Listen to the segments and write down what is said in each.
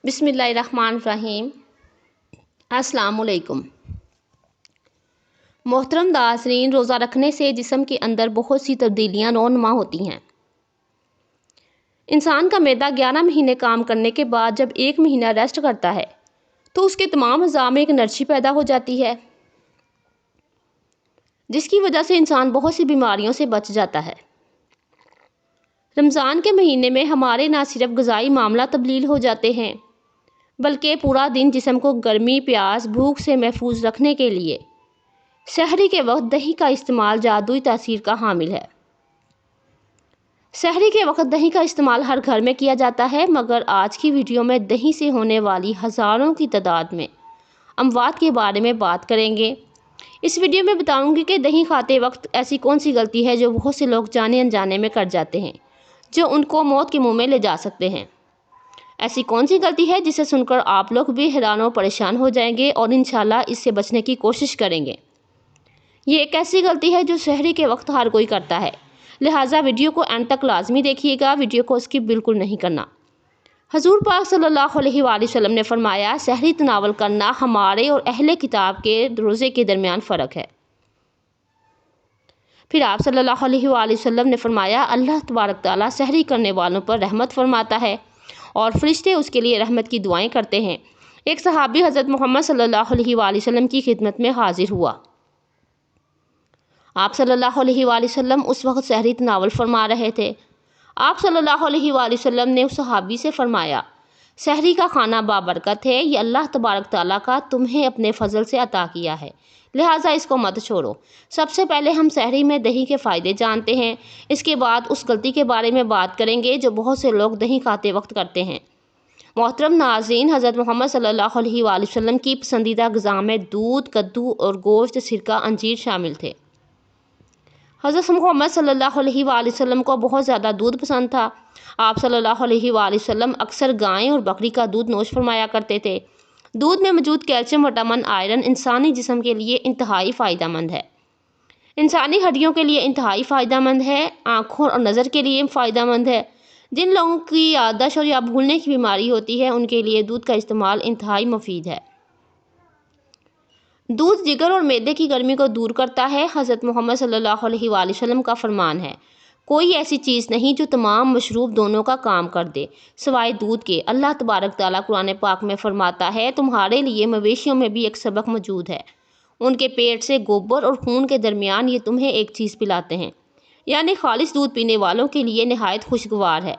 بسم اللہ الرحمن الرحیم۔ السلام علیکم۔ محترم ناظرین، روزہ رکھنے سے جسم کے اندر بہت سی تبدیلیاں رونما ہوتی ہیں۔ انسان کا معدہ 11 مہینے کام کرنے کے بعد جب 1 مہینہ ریسٹ کرتا ہے تو اس کے تمام اعضاء میں ایک انرجی پیدا ہو جاتی ہے، جس کی وجہ سے انسان بہت سی بیماریوں سے بچ جاتا ہے۔ رمضان کے مہینے میں ہمارے نہ صرف غذائی معاملہ تبدیل ہو جاتے ہیں بلکہ پورا دن جسم کو گرمی، پیاس، بھوک سے محفوظ رکھنے کے لیے سحری کے وقت دہی کا استعمال جادوئی تاثیر کا حامل ہے۔ سحری کے وقت دہی کا استعمال ہر گھر میں کیا جاتا ہے، مگر آج کی ویڈیو میں دہی سے ہونے والی ہزاروں کی تعداد میں اموات کے بارے میں بات کریں گے۔ اس ویڈیو میں بتاؤں گی کہ دہی کھاتے وقت ایسی کون سی غلطی ہے جو بہت سے لوگ جانے انجانے میں کر جاتے ہیں، جو ان کو موت کے منہ میں لے جا سکتے ہیں۔ ایسی کون سی غلطی ہے جسے سن کر آپ لوگ بھی حیران و پریشان ہو جائیں گے اور انشاءاللہ اس سے بچنے کی کوشش کریں گے۔ یہ ایک ایسی غلطی ہے جو سحری کے وقت ہر کوئی کرتا ہے، لہٰذا ویڈیو کو اینڈ تک لازمی دیکھیے گا، ویڈیو کو اسکپ بالکل نہیں کرنا۔ حضور پاک صلی اللہ علیہ وآلہ وسلم نے فرمایا، سحری تناول کرنا ہمارے اور اہل کتاب کے روزے کے درمیان فرق ہے۔ پھر آپ صلی اللہ علیہ وآلہ وسلم نے فرمایا، اللہ تبارک تعالیٰ سحری کرنے والوں پر رحمت فرماتا ہے اور فرشتے اس کے لیے رحمت کی دعائیں کرتے ہیں۔ ایک صحابی حضرت محمد صلی اللہ علیہ وآلہ وسلم کی خدمت میں حاضر ہوا۔ آپ صلی اللہ علیہ وآلہ وسلم اس وقت سحری تناول فرما رہے تھے۔ آپ صلی اللہ علیہ وآلہ وسلم نے اس صحابی سے فرمایا، سحری کا کھانا بابرکت ہے، یہ اللہ تبارک تعالیٰ کا تمہیں اپنے فضل سے عطا کیا ہے، لہٰذا اس کو مت چھوڑو۔ سب سے پہلے ہم سحری میں دہی کے فائدے جانتے ہیں، اس کے بعد اس غلطی کے بارے میں بات کریں گے جو بہت سے لوگ دہی کھاتے وقت کرتے ہیں۔ محترم ناظرین، حضرت محمد صلی اللہ علیہ وآلہ وسلم کی پسندیدہ غذا میں دودھ، کدو اور گوشت، سرکہ، انجیر شامل تھے۔ حضرت محمد صلی اللہ علیہ وآلہ وسلم کو بہت زیادہ دودھ پسند تھا۔ آپ صلی اللہ علیہ وآلہ وسلم اکثر گائے اور بکری کا دودھ نوش فرمایا کرتے تھے۔ دودھ میں موجود کیلشیم، وٹامن، آئرن انسانی جسم کے لیے انتہائی فائدہ مند ہے، انسانی ہڈیوں کے لیے انتہائی فائدہ مند ہے، آنکھوں اور نظر کے لیے فائدہ مند ہے۔ جن لوگوں کی یادداشت اور یا بھولنے کی بیماری ہوتی ہے ان کے لیے دودھ کا استعمال انتہائی مفید ہے۔ دودھ جگر اور معدے کی گرمی کو دور کرتا ہے۔ حضرت محمد صلی اللہ علیہ وآلہ وسلم کا فرمان ہے، کوئی ایسی چیز نہیں جو تمام مشروب دونوں کا کام کر دے سوائے دودھ کے۔ اللہ تبارک تعالیٰ قرآن پاک میں فرماتا ہے، تمہارے لیے مویشیوں میں بھی ایک سبق موجود ہے، ان کے پیٹ سے گوبر اور خون کے درمیان یہ تمہیں ایک چیز پلاتے ہیں، یعنی خالص دودھ پینے والوں کے لیے نہایت خوشگوار ہے۔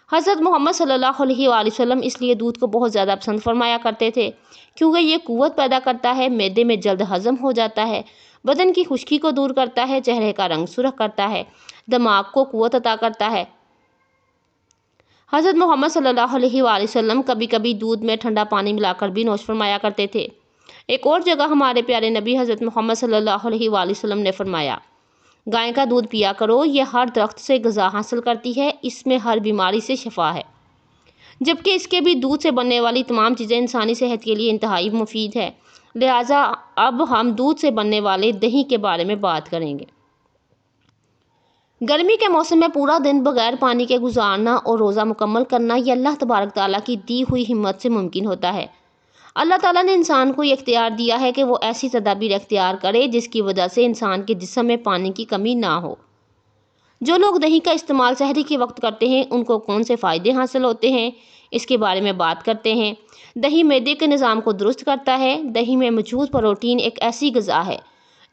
حضرت محمد صلی اللہ علیہ وآلہ وسلم اس لیے دودھ کو بہت زیادہ پسند فرمایا کرتے تھے کیونکہ یہ قوت پیدا کرتا ہے، معدے میں جلد ہضم ہو جاتا ہے، بدن کی خشکی کو دور کرتا ہے، چہرے کا رنگ سرخ کرتا ہے، دماغ کو قوت عطا کرتا ہے۔ حضرت محمد صلی اللہ علیہ وآلہ وسلم کبھی کبھی دودھ میں ٹھنڈا پانی ملا کر بھی نوش فرمایا کرتے تھے۔ ایک اور جگہ ہمارے پیارے نبی حضرت محمد صلی اللہ علیہ وآلہ وسلم نے فرمایا، گائے کا دودھ پیا کرو، یہ ہر درخت سے غذا حاصل کرتی ہے، اس میں ہر بیماری سے شفا ہے، جبکہ اس کے بھی دودھ سے بننے والی تمام چیزیں انسانی صحت کے لیے انتہائی مفید ہے۔ لہٰذا اب ہم دودھ سے بننے والے دہی کے بارے میں بات کریں گے۔ گرمی کے موسم میں پورا دن بغیر پانی کے گزارنا اور روزہ مکمل کرنا یہ اللہ تبارک تعالیٰ کی دی ہوئی ہمت سے ممکن ہوتا ہے۔ اللہ تعالیٰ نے انسان کو یہ اختیار دیا ہے کہ وہ ایسی تدابیر اختیار کرے جس کی وجہ سے انسان کے جسم میں پانی کی کمی نہ ہو۔ جو لوگ دہی کا استعمال سحری کے وقت کرتے ہیں ان کو کون سے فائدے حاصل ہوتے ہیں، اس کے بارے میں بات کرتے ہیں۔ دہی معدے کے نظام کو درست کرتا ہے۔ دہی میں موجود پروٹین ایک ایسی غذا ہے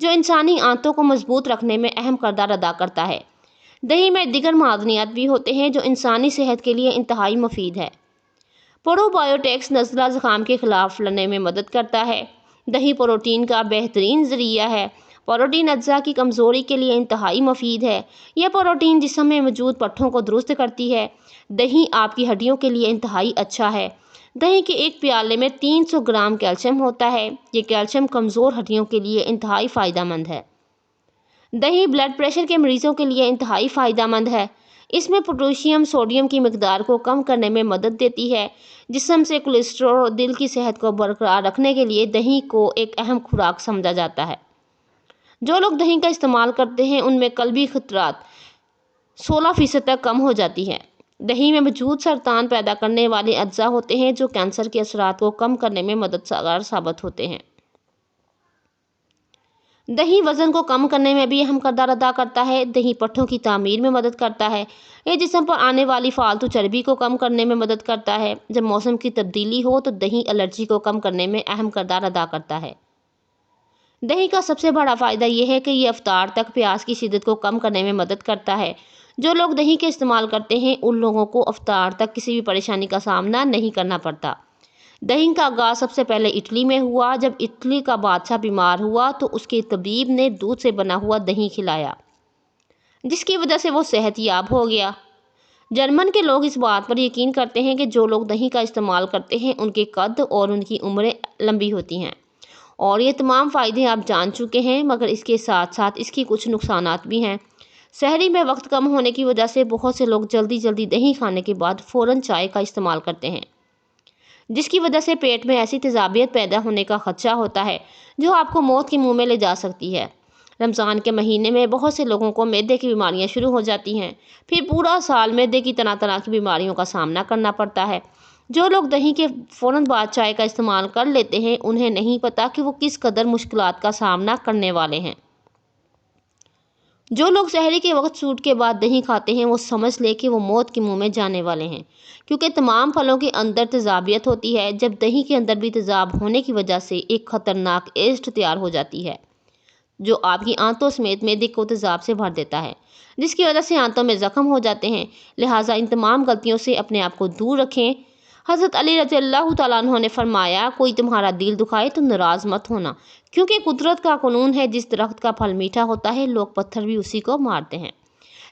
جو انسانی آنتوں کو مضبوط رکھنے میں اہم کردار ادا کرتا ہے۔ دہی میں دیگر معدنیات بھی ہوتے ہیں جو انسانی صحت کے لیے انتہائی مفید ہے۔ پرو بایوٹکس نزلہ زکام کے خلاف لڑنے میں مدد کرتا ہے۔ دہی پروٹین کا بہترین ذریعہ ہے۔ پروٹین اجزاء کی کمزوری کے لیے انتہائی مفید ہے۔ یہ پروٹین جسم میں موجود پٹھوں کو درست کرتی ہے۔ دہی آپ کی ہڈیوں کے لیے انتہائی اچھا ہے۔ دہی کے ایک پیالے میں 300 گرام کیلشیم ہوتا ہے۔ یہ کیلشیم کمزور ہڈیوں کے لیے انتہائی فائدہ مند ہے۔ دہی بلڈ پریشر کے مریضوں کے لیے انتہائی فائدہ مند ہے۔ اس میں پوٹاشیم سوڈیم کی مقدار کو کم کرنے میں مدد دیتی ہے۔ جسم سے کولیسٹرول اور دل کی صحت کو برقرار رکھنے کے لیے دہی کو ایک اہم خوراک سمجھا جاتا ہے۔ جو لوگ دہی کا استعمال کرتے ہیں ان میں قلبی خطرات 16% تک کم ہو جاتی ہیں۔ دہی میں موجود سرطان پیدا کرنے والے اجزاء ہوتے ہیں جو کینسر کے اثرات کو کم کرنے میں مددگار ثابت ہوتے ہیں۔ دہی وزن کو کم کرنے میں بھی اہم کردار ادا کرتا ہے۔ دہی پٹھوں کی تعمیر میں مدد کرتا ہے۔ یہ جسم پر آنے والی فالتو چربی کو کم کرنے میں مدد کرتا ہے۔ جب موسم کی تبدیلی ہو تو دہی الرجی کو کم کرنے میں اہم کردار ادا کرتا ہے۔ دہی کا سب سے بڑا فائدہ یہ ہے کہ یہ افطار تک پیاس کی شدت کو کم کرنے میں مدد کرتا ہے۔ جو لوگ دہی کے استعمال کرتے ہیں ان لوگوں کو افطار تک کسی بھی پریشانی کا سامنا نہیں کرنا پڑتا۔ دہی کا آغاز سب سے پہلے اٹلی میں ہوا۔ جب اٹلی کا بادشاہ بیمار ہوا تو اس کے طبیب نے دودھ سے بنا ہوا دہی کھلایا، جس کی وجہ سے وہ صحت یاب ہو گیا۔ جرمن کے لوگ اس بات پر یقین کرتے ہیں کہ جو لوگ دہی کا استعمال کرتے ہیں ان کے قد اور ان کی عمریں لمبی ہوتی ہیں، اور یہ تمام فائدے آپ جان چکے ہیں، مگر اس کے ساتھ ساتھ اس کی کچھ نقصانات بھی ہیں۔ سحری میں وقت کم ہونے کی وجہ سے بہت سے لوگ جلدی دہی کھانے کے بعد فوراً چائے کا استعمال کرتے ہیں، جس کی وجہ سے پیٹ میں ایسی تیزابیت پیدا ہونے کا خدشہ ہوتا ہے جو آپ کو موت کے منہ میں لے جا سکتی ہے۔ رمضان کے مہینے میں بہت سے لوگوں کو معدے کی بیماریاں شروع ہو جاتی ہیں، پھر پورا سال معدے کی طرح کی بیماریوں کا سامنا کرنا پڑتا ہے۔ جو لوگ دہی کے فوراً بعد چائے کا استعمال کر لیتے ہیں انہیں نہیں پتہ کہ وہ کس قدر مشکلات کا سامنا کرنے والے ہیں۔ جو لوگ سحری کے وقت سوٹ کے بعد دہی کھاتے ہیں وہ سمجھ لے کہ وہ موت کے منہ میں جانے والے ہیں، کیونکہ تمام پھلوں کے اندر تیزابیت ہوتی ہے۔ جب دہی کے اندر بھی تیزاب ہونے کی وجہ سے ایک خطرناک ایسٹ تیار ہو جاتی ہے جو آپ کی آنتوں سمیت معدے کو تیزاب سے بھر دیتا ہے، جس کی وجہ سے آنتوں میں زخم ہو جاتے ہیں۔ لہٰذا ان تمام غلطیوں سے اپنے آپ کو دور رکھیں۔ حضرت علی رضی اللہ تعالیٰ عنہ نے فرمایا، کوئی تمہارا دل دکھائے تو ناراض مت ہونا، کیونکہ قدرت کا قانون ہے جس درخت کا پھل میٹھا ہوتا ہے لوگ پتھر بھی اسی کو مارتے ہیں۔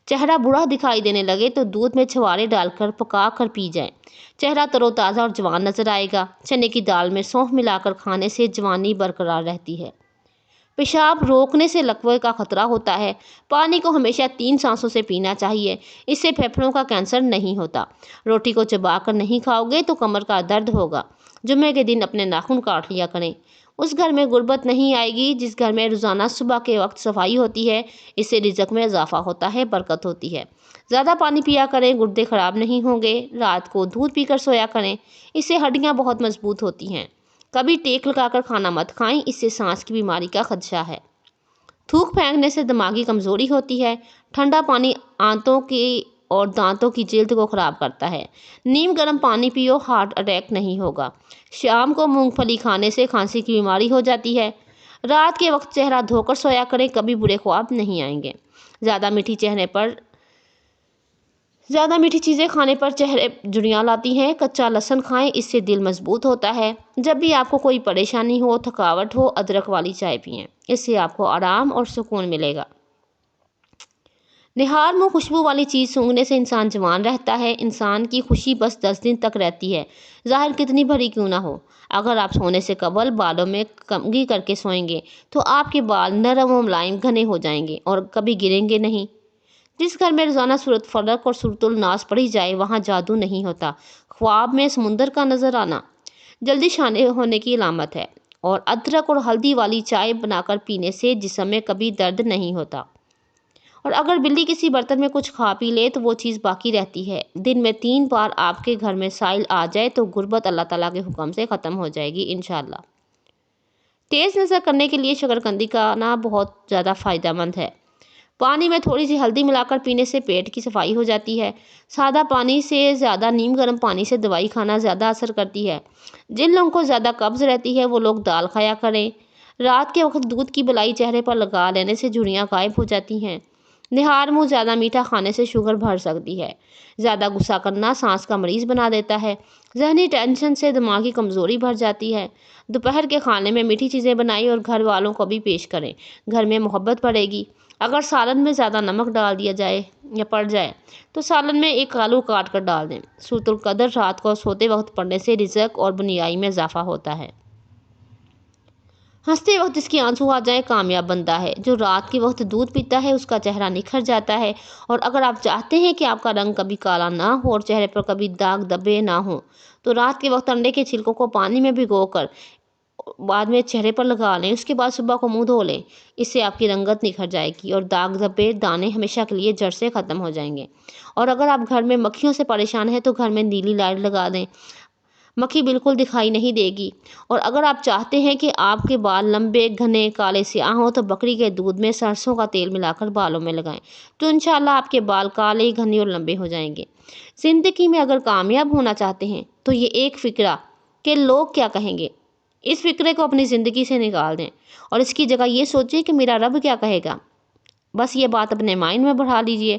چہرہ بوڑھا دکھائی دینے لگے تو دودھ میں چھوارے ڈال کر پکا کر پی جائیں، چہرہ تر و تازہ اور جوان نظر آئے گا۔ چنے کی دال میں سونف ملا کر کھانے سے جوانی برقرار رہتی ہے۔ پیشاب روکنے سے لقوے کا خطرہ ہوتا ہے۔ پانی کو ہمیشہ 3 سانسوں سے پینا چاہیے، اس سے پھیپھڑوں کا کینسر نہیں ہوتا۔ روٹی کو چبا کر نہیں کھاؤ گے تو کمر کا درد ہوگا۔ جمعے کے دن اپنے ناخن کاٹ لیا کریں۔ اس گھر میں غربت نہیں آئے گی جس گھر میں روزانہ صبح کے وقت صفائی ہوتی ہے، اس سے رزق میں اضافہ ہوتا ہے، برکت ہوتی ہے۔ زیادہ پانی پیا کریں، گردے خراب نہیں ہوں گے۔ رات کو دودھ پی کر سویا کریں، اس سے ہڈیاں بہت مضبوط ہوتی ہیں۔ کبھی ٹیک لگا کر کھانا مت کھائیں، اس سے سانس کی بیماری کا خدشہ ہے۔ تھوک پھینکنے سے دماغی کمزوری ہوتی ہے۔ ٹھنڈا پانی آنتوں کی اور دانتوں کی جلد کو خراب کرتا ہے۔ نیم گرم پانی پیو، ہارٹ اٹیک نہیں ہوگا۔ شام کو مونگ پھلی کھانے سے کھانسی کی بیماری ہو جاتی ہے۔ رات کے وقت چہرہ دھو کر سویا کریں، کبھی برے خواب نہیں آئیں گے۔ زیادہ میٹھی چیزیں کھانے پر چہرے جھریاں لاتی ہیں۔ کچا لہسن کھائیں، اس سے دل مضبوط ہوتا ہے۔ جب بھی آپ کو کوئی پریشانی ہو، تھکاوٹ ہو، ادرک والی چائے پئیں، اس سے آپ کو آرام اور سکون ملے گا۔ نہار منہ خوشبو والی چیز سونگھنے سے انسان جوان رہتا ہے۔ انسان کی خوشی بس 10 دن تک رہتی ہے، ظاہر کتنی بھری کیوں نہ ہو۔ اگر آپ سونے سے قبل بالوں میں کنگھی کر کے سوئیں گے تو آپ کے بال نرم و ملائم گھنے ہو جائیں گے اور کبھی گریں گے نہیں۔ جس گھر میں روزانہ سورۃ فلق اور سورۃ الناس پڑھی جائے وہاں جادو نہیں ہوتا۔ خواب میں سمندر کا نظر آنا جلدی شانے ہونے کی علامت ہے، اور ادرک اور ہلدی والی چائے بنا کر پینے سے جسم میں کبھی درد نہیں ہوتا۔ اور اگر بلی کسی برتن میں کچھ کھا پی لے تو وہ چیز باقی رہتی ہے۔ دن میں 3 بار آپ کے گھر میں سائل آ جائے تو غربت اللہ تعالیٰ کے حکم سے ختم ہو جائے گی انشاءاللہ۔ تیز نظر کرنے کے لیے شکرقندی کھانا بہت زیادہ فائدہ مند ہے۔ پانی میں تھوڑی سی ہلدی ملا کر پینے سے پیٹ کی صفائی ہو جاتی ہے۔ سادہ پانی سے زیادہ نیم گرم پانی سے دوائی کھانا زیادہ اثر کرتی ہے۔ جن لوگوں کو زیادہ قبض رہتی ہے وہ لوگ دال کھایا کریں۔ رات کے وقت دودھ کی بلائی چہرے پر لگا لینے سے جھریاں غائب ہو جاتی ہیں۔ نہار منہ زیادہ میٹھا کھانے سے شوگر بڑھ سکتی ہے۔ زیادہ غصہ کرنا سانس کا مریض بنا دیتا ہے۔ ذہنی ٹینشن سے دماغ کی کمزوری بڑھ جاتی ہے۔ دوپہر کے کھانے میں میٹھی چیزیں بنائیں اور گھر والوں کو بھی پیش کریں، گھر میں محبت بڑھے گی۔ اگر سالن میں زیادہ نمک ڈال دیا جائے یا پڑ جائے تو سالن میں ایک آلو کاٹ کر ڈال دیں۔ سورۃ القدر رات کو سوتے وقت پڑھنے سے رزق اور بنیائی میں اضافہ ہوتا ہے۔ ہنستے وقت جس کے آنسو آ جائیں کامیاب بندہ ہے۔ جو رات کے وقت دودھ پیتا ہے اس کا چہرہ نکھر جاتا ہے۔ اور اگر آپ چاہتے ہیں کہ آپ کا رنگ کبھی کالا نہ ہو اور چہرے پر کبھی داغ دبے نہ ہوں تو رات کے وقت انڈے کے چھلکوں کو پانی میں بھگو کر بعد میں چہرے پر لگا لیں، اس کے بعد صبح کو منہ دھو لیں۔ اس سے آپ کی رنگت نکھر جائے گی اور داغ دھبے دانے ہمیشہ کے لیے جڑ سے ختم ہو جائیں گے۔ اور اگر آپ گھر میں مکھیوں سے پریشان ہیں تو گھر میں نیلی لائٹ لگا دیں، مکھی بالکل دکھائی نہیں دے گی۔ اور اگر آپ چاہتے ہیں کہ آپ کے بال لمبے گھنے کالے سیاہ ہوں تو بکری کے دودھ میں سرسوں کا تیل ملا کر بالوں میں لگائیں، تو انشاءاللہ آپ کے بال کالے گھنے اور لمبے ہو جائیں گے۔ زندگی میں اگر کامیاب ہونا چاہتے ہیں تو یہ ایک فکرہ کہ لوگ کیا کہیں گے، اس فکرے کو اپنی زندگی سے نکال دیں اور اس کی جگہ یہ سوچیں کہ میرا رب کیا کہے گا۔ بس یہ بات اپنے مائنڈ میں بڑھا لیجئے۔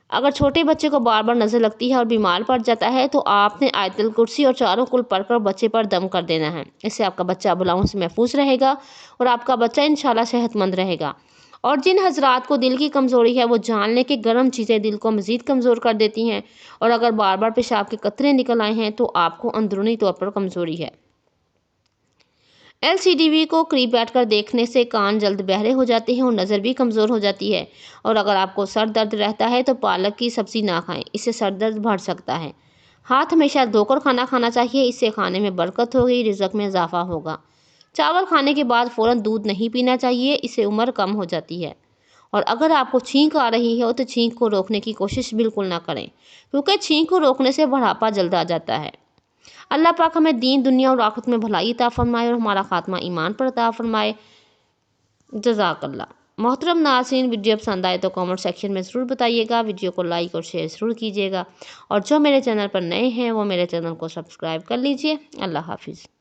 اگر چھوٹے بچے کو بار بار نظر لگتی ہے اور بیمار پڑ جاتا ہے تو آپ نے آیت الکرسی اور چاروں کل پڑھ کر بچے پر دم کر دینا ہے۔ اس سے آپ کا بچہ بلاؤں سے محفوظ رہے گا اور آپ کا بچہ انشاءاللہ صحت مند رہے گا۔ اور جن حضرات کو دل کی کمزوری ہے وہ جان لیں کہ گرم چیزیں دل کو مزید کمزور کر دیتی ہیں، اور اگر بار بار پیشاب کے قطرے نکل آئے ہیں تو آپ کو اندرونی طور پر کمزوری ہے۔ LCD کو قریب بیٹھ کر دیکھنے سے کان جلد بہرے ہو جاتے ہیں اور نظر بھی کمزور ہو جاتی ہے۔ اور اگر آپ کو سر درد رہتا ہے تو پالک کی سبزی نہ کھائیں، اس سے سر درد بڑھ سکتا ہے۔ ہاتھ ہمیشہ دھو کر کھانا کھانا چاہیے، اس سے کھانے میں برکت ہوگی، رزق میں اضافہ ہوگا۔ چاول کھانے کے بعد فوراً دودھ نہیں پینا چاہیے، اس سے عمر کم ہو جاتی ہے۔ اور اگر آپ کو چھینک آ رہی ہو تو چھینک کو روکنے کی کوشش بالکل نہ کریں، کیونکہ چھینک کو روکنے سے بڑھاپا جلد آ جاتا ہے۔ اللہ پاک ہمیں دین دنیا اور آخرت میں بھلائی عطا فرمائے اور ہمارا خاتمہ ایمان پر عطا فرمائے۔ جزاک اللہ۔ محترم ناظرین، ویڈیو پسند آئے تو کامنٹ سیکشن میں ضرور بتائیے گا، ویڈیو کو لائک اور شیئر ضرور کیجیے گا، اور جو میرے چینل پر نئے ہیں وہ میرے چینل کو سبسکرائب کر لیجیے۔ اللہ حافظ۔